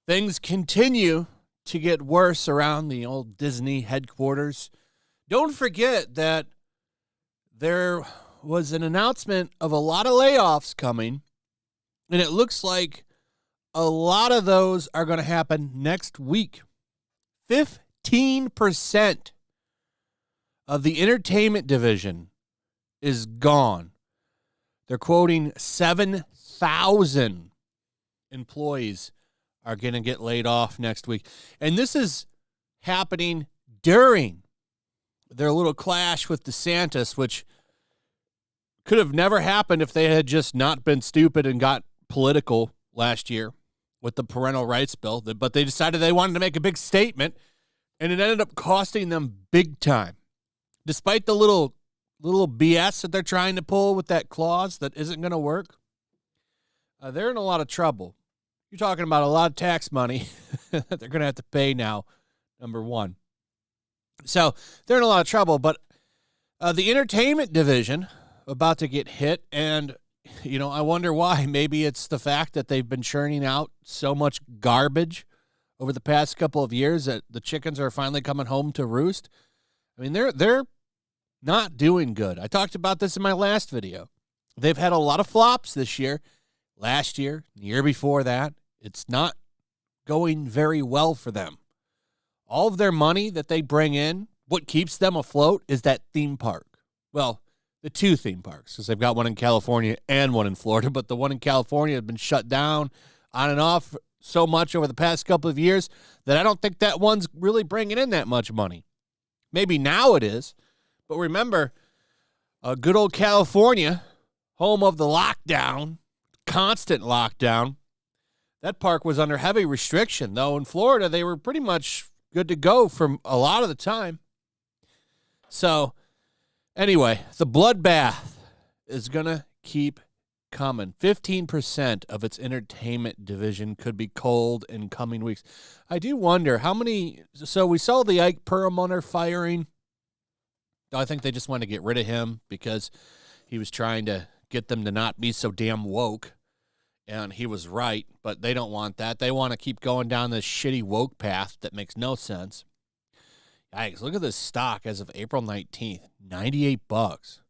Things continue to get worse around the old Disney headquarters. Don't forget that there was an announcement of a lot of layoffs coming, and it looks like a lot of those are going to happen next week. 15% of the entertainment division is gone. They're quoting 7,000 employees are going to get laid off next week. And this is happening during their little clash with DeSantis, which could have never happened if they had just not been stupid and got political last year with the parental rights bill. But they decided they wanted to make a big statement, and it ended up costing them big time. Despite the little BS that they're trying to pull with that clause that isn't going to work, they're in a lot of trouble. You're talking about a lot of tax money that they're going to have to pay now, number one. So they're in a lot of trouble, but the entertainment division about to get hit, and, I wonder why. Maybe it's the fact that they've been churning out so much garbage over the past couple of years that the chickens are finally coming home to roost. I mean, they're not doing good. I talked about this in my last video. They've had a lot of flops this year, last year, the year before that. It's not going very well for them. All of their money that they bring in, what keeps them afloat is that theme park. Well, the two theme parks, because they've got one in California and one in Florida, but the one in California has been shut down on and off so much over the past couple of years that I don't think that one's really bringing in that much money. Maybe now it is, but remember, good old California, home of the lockdown, constant lockdown, that park was under heavy restriction, though in Florida they were pretty much good to go for a lot of the time. So, anyway, the bloodbath is going to keep coming. 15% of its entertainment division could be culled in coming weeks. I do wonder how many. So we saw the Ike Perlmutter firing. I think they just wanted to get rid of him because he was trying to get them to not be so damn woke. And he was right, but they don't want that. They want to keep going down this shitty woke path that makes no sense. Yikes, look at this stock as of April 19th, $98.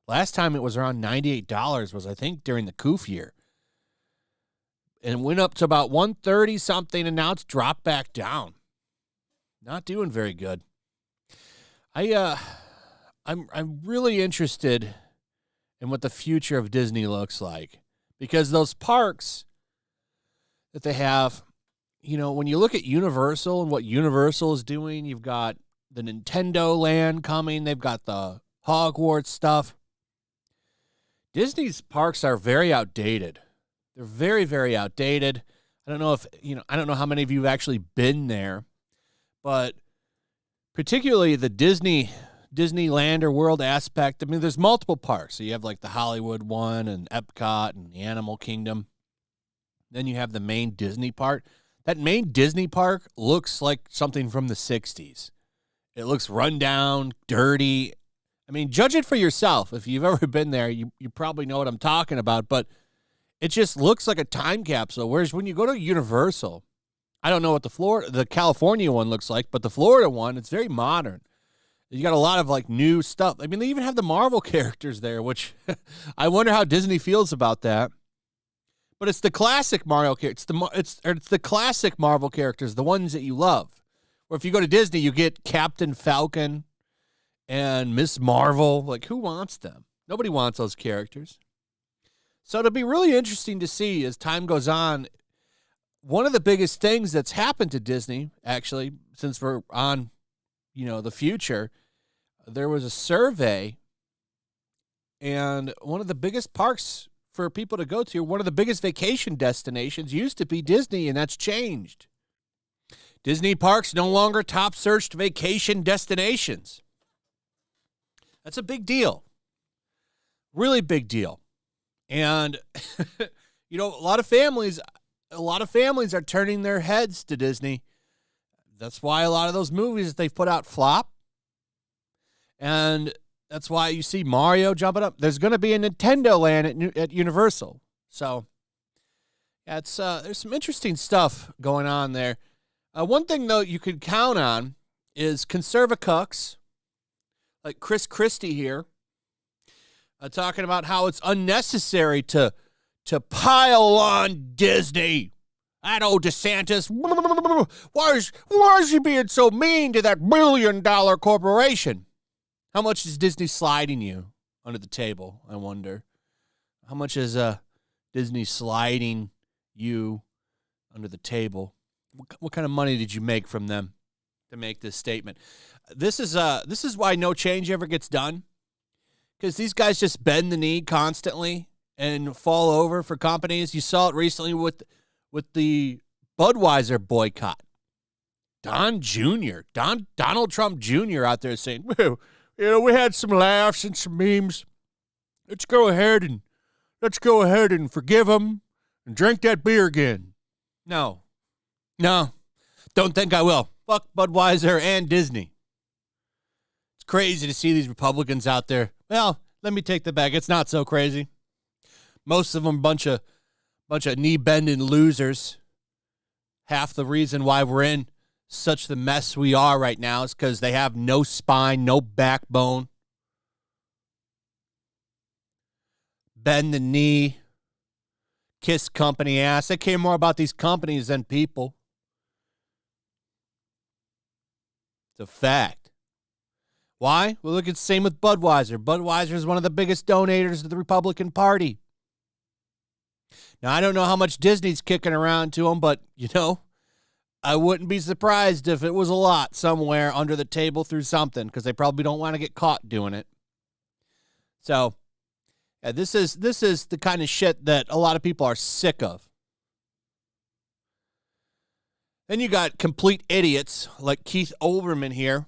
Last time it was around $98 was, I think, during the Coof year. And it went up to about 130 something, and now it's dropped back down. Not doing very good. I'm really interested in what the future of Disney looks like. Because those parks that they have, when you look at Universal and what Universal is doing, you've got the Nintendo Land coming. They've got the Hogwarts stuff. Disney's parks are very outdated. They're very, very outdated. I don't know how many of you have actually been there, but particularly the Disneyland or World aspect. I mean, there's multiple parks. So you have like the Hollywood one and Epcot and the Animal Kingdom. Then you have the main Disney park. That main Disney park looks like something from the 60s. It looks run down, dirty. I mean, judge it for yourself. If you've ever been there, you probably know what I'm talking about, but it just looks like a time capsule. Whereas when you go to Universal, I don't know what the California one looks like, but the Florida one, it's very modern. You got a lot of like new stuff. I mean, they even have the Marvel characters there, which I wonder how Disney feels about that. But it's the classic Mario characters. It's the classic Marvel characters, the ones that you love. Or if you go to Disney, you get Captain Falcon and Miss Marvel. Like, who wants them? Nobody wants those characters. So it'll be really interesting to see as time goes on. One of the biggest things that's happened to Disney, actually, since we're on, the future, there was a survey, and one of the biggest parks for people to go to, one of the biggest vacation destinations used to be Disney, and that's changed. Disney parks no longer top searched vacation destinations. That's a big deal. Really big deal. And, a lot of families are turning their heads to Disney. That's why a lot of those movies that they've put out flop. And That's why you see Mario jumping up. There's going to be a Nintendo Land at Universal. So, yeah, it's there's some interesting stuff going on there. One thing, though, you could count on is conservacucks, like Chris Christie here, talking about how it's unnecessary to pile on Disney. That old DeSantis, why is he being so mean to that $1 billion corporation? How much is Disney sliding you under the table, I wonder? How much is Disney sliding you under the table? What kind of money did you make from them to make this statement? This is why no change ever gets done, because these guys just bend the knee constantly and fall over for companies. You saw it recently with the Budweiser boycott. Donald Trump Jr. out there saying, well, we had some laughs and some memes. Let's go ahead and forgive them and drink that beer again. No, don't think I will. Fuck Budweiser and Disney. It's crazy to see these Republicans out there. Well, let me take that back. It's not so crazy. Most of them bunch of knee-bending losers. Half the reason why we're in such the mess we are right now is because they have no spine, no backbone. Bend the knee. Kiss company ass. They care more about these companies than people. It's a fact. Why? Well, look, it's the same with Budweiser. Budweiser is one of the biggest donators to the Republican Party. Now, I don't know how much Disney's kicking around to them, but, I wouldn't be surprised if it was a lot somewhere under the table through something, because they probably don't want to get caught doing it. So, yeah, this is the kind of shit that a lot of people are sick of. Then you got complete idiots like Keith Olbermann here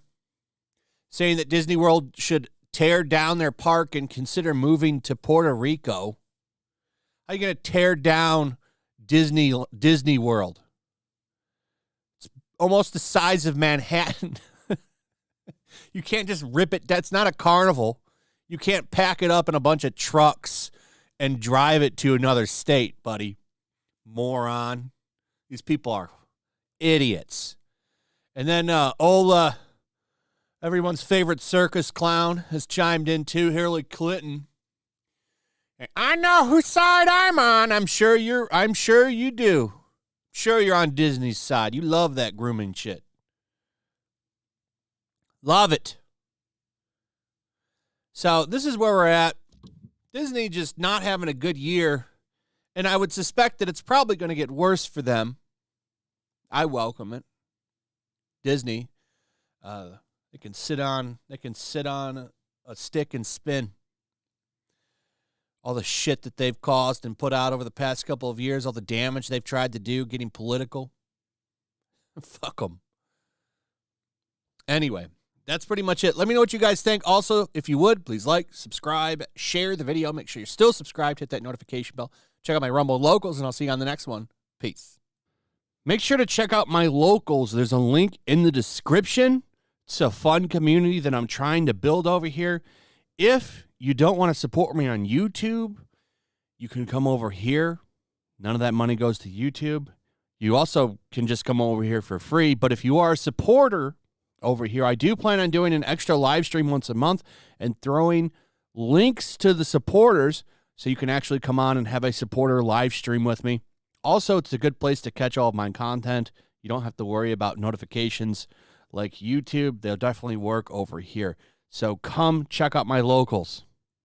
saying that Disney World should tear down their park and consider moving to Puerto Rico. How are you going to tear down Disney World? It's almost the size of Manhattan. You can't just rip it. That's not a carnival. You can't pack it up in a bunch of trucks and drive it to another state, buddy. Moron. These people are idiots. And then everyone's favorite circus clown has chimed in too, Hillary Clinton. I know whose side I'm on. I'm sure you do. Sure you're on Disney's side. You love that grooming shit. Love it. So this is where we're at. Disney just not having a good year. And I would suspect that it's probably going to get worse for them. I welcome it. Disney, they can sit on a stick and spin. All the shit that they've caused and put out over the past couple of years, all the damage they've tried to do, getting political. Fuck them. Anyway, that's pretty much it. Let me know what you guys think. Also, if you would, please like, subscribe, share the video. Make sure you're still subscribed. Hit that notification bell. Check out my Rumble locals, and I'll see you on the next one. Peace. Make sure to check out my locals. There's a link in the description. It's a fun community that I'm trying to build over here. If you don't want to support me on YouTube, you can come over here. None of that money goes to YouTube. You also can just come over here for free. But if you are a supporter over here, I do plan on doing an extra live stream once a month and throwing links to the supporters so you can actually come on and have a supporter live stream with me. Also, it's a good place to catch all of my content. You don't have to worry about notifications like YouTube. They'll definitely work over here. So come check out my locals.